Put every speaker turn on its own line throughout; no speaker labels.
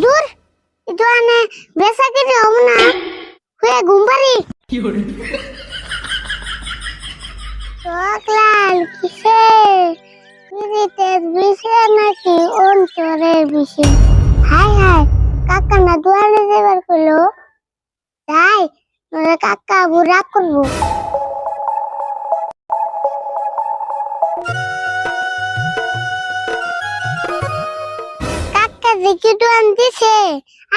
দূর ইদুয়ানে বেসা কে যাও না হয়ে ঘুমপারি চকলাল কিসে পিরিতের বিষে নাকি অন্তরের বিষে হাই হাই কাকা না দুয়ারে যাবার কইলো তাই ওরে কাকা বুড়া করবো কাকা দেখি দুয়ান দিছে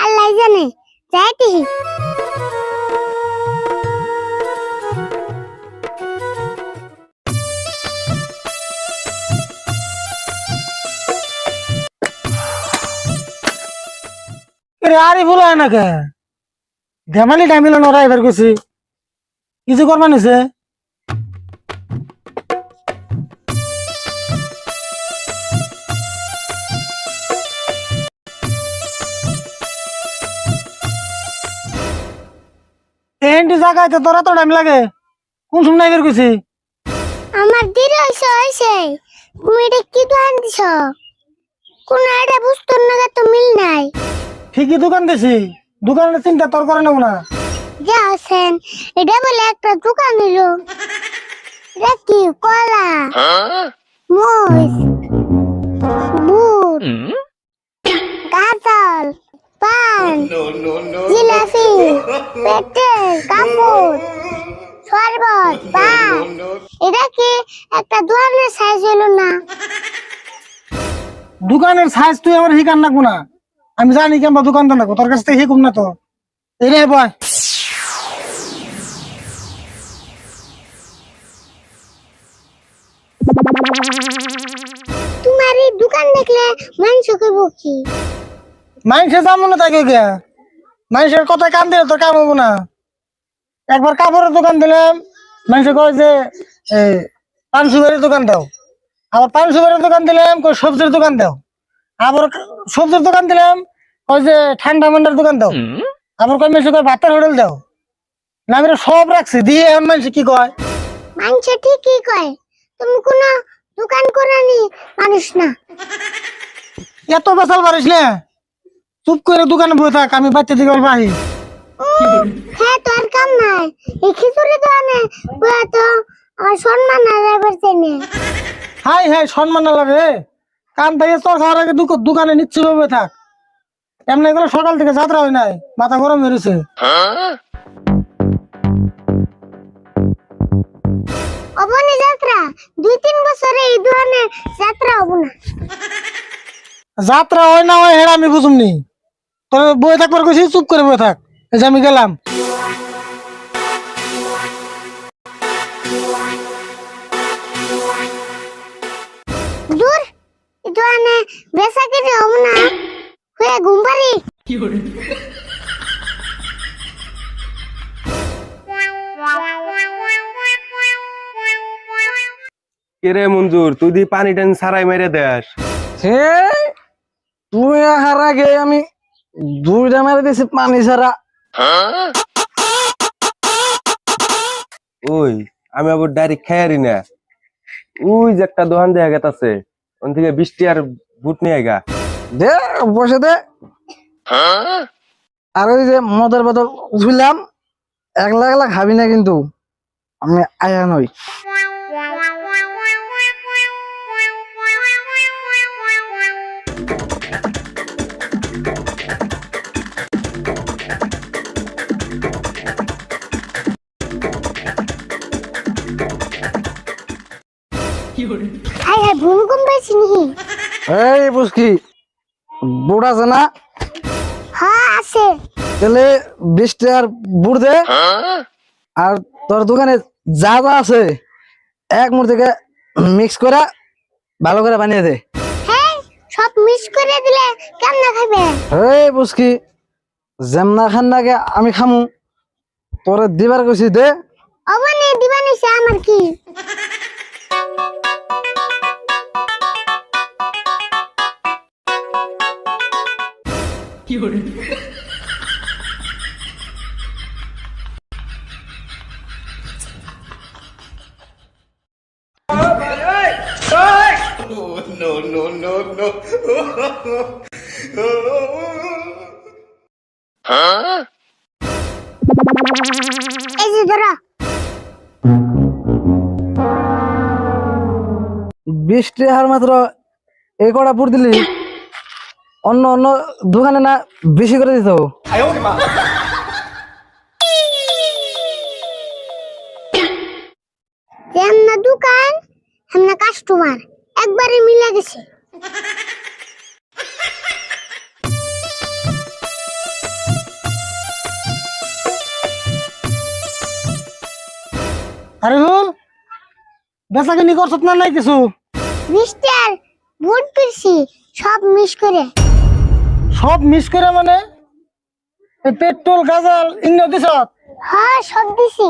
আল্লাহ জানে যাইতি
আরে বলো না কে ধেমালি টাইমিল নরা এবার গেছি কিছু করবা নিছে এন্ড জায়গায় তো তোরা তো টাইম লাগে কোন সময় এবার গেছি
আমার দেরি হইছে তুমি এটা কি দোকান দিছ কোন আইডা বুঝতো না তো মিল নাই
ঠিকই দোকান দিছি দোকানের চিন্তা তোর করে নেব না
যা আছেন এটা বলে একটা দোকান দিল এটা কি কলা মরিচ বুট গাজল পান জিলাপি পেটেল কাপড় শরবত পান এটা কি একটা দোকানের সাইজ হলো না
দোকানের সাইজ তুই আমার হিকান নাকবো না আমি জানি কেমন দোকানদার নাকবো তোর কাছ থেকে হিকুম না তো এই রে বয়
তোমার এই দোকান দেখলে মানুষ কইব কি
মানুষে যাবো না তাকে কে মানুষের কথায় কান দিলে তোর কাম হবো না একবার কাপড়ের দোকান দিলাম মানুষে কয় যে পান সুপারির দোকান দাও আবার পান সুপারির দোকান দিলাম কই সবজির দোকান দাও আবার সবজির দোকান দিলাম কই যে ঠান্ডা মান্ডার দোকান দাও আবার কই মানুষে কয় ভাতের হোটেল দাও না আমি সব রাখছি দিয়ে এখন মানুষ কি কয়
মানুষ ঠিকই কয় তুমি কোন দোকান করানি মানুষ না
এত বেসাল পারিস না চুপ করে দোকানে বসে থাক আমি বাচ্চা দিকে অল্প আহি
হ্যাঁ তোর কাম নাই এই খিচুড়ি দোকানে বয়া তো আমার সম্মান হারাই পারছে না
হাই হাই সম্মান না লাগে কান থেকে তোর খাওয়ার আগে দোকানে নিশ্চিত ভাবে থাক এমনি এগুলো সকাল থেকে যাত্রা হয় নাই মাথা গরম হয়েছে
অবনি যাত্রা 2-3 বছরে এই দোকানে যাত্রা হবো না
যাত্রা হয় না হয় হেরা আমি বুঝুমনি তোর বই থাকবার কইছি চুপ করে বই থাক এই যে আমি গেলাম
দূর এই দোকানে বেচা কিনে হবো না হয়ে ঘুমপারি
কিরে মঞ্জুর তুই দি পানি টানি সারাই মেরে দেস
হে তুই আহার আগে আমি 2টা মেরে দিছি পানি ছাড়া
ওই আমি আবার ডাইরেক্ট খাইয়ারি না ওই যে একটা দোকান দেখা গেছে ওন থেকে 20 আর বুট নিয়ে গা
দে বসে দে আর ওই যে মদের বোতল উঠলাম একলা একলা খাবি না কিন্তু আমি আয়া নই
হাই হাই ভূমিকম্প পাইছি নাকি
এই বুঝকি বুট আছে না
হ্যাঁ আছে
তাহলে 20 আর বুট দে আর তোর দোকানে যা যা আছে এক মুঠ থেকে মিক্স করে ভালো করে বানিয়ে দে
হ্যাঁ সব মিস করে দিলে কেমন খাবে
এই বুঝকি যেমনা খান নাগে আমি খামু তোরে দিবার কইছি দে
অবনি দিবানিছে আমার কি
No, no, no, no, no.
এই যে ধরো
20 টাকার মাত্র এই কটা পুর দিলি, অন্য অন্য দোকানে না বেশি করে দিত?
যেমন দোকান হেমনা কাস্টমার একবারে মিলে গেছে।
আরে হুল বেচা কিনি করছত না নাই কিছু?
মিস্টার বুট পিরছি সব মিস করে।
সব মিস করে মানে এই পেট্রোল গাজাল ইন্না দিছত?
হ্যাঁ সব দিছি।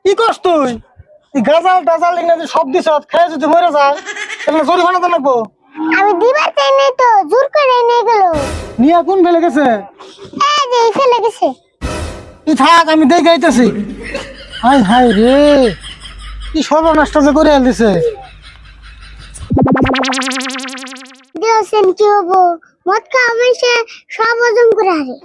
কি করছ তুই? এই গাজাল টাজাল ইন্না দিয়ে সব দিছত, খেয়ে যদি মরে যায় তাহলে জরিমানা তো লাগবো।
আমি দিবার চাই নাই তো, জোর করে নিয়ে গেল।
নিয়া কোন ফেলে গেছে?
এই যে ফেলে গেছে।
তুই থাক, আমি দেখে আইতেছি। হাই হাই রে, কি সর্বনাশটা যে করে দিছে।
দিয়েছেন কি হবো, মদ খাওয়া মানুষে সব হজম করে হারে।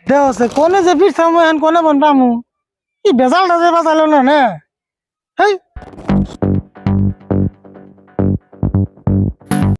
দেওছে কোনে যে ফিরছাম এখন কোনে বন পামু, কি বেজালটা যে বাজালো না। হেই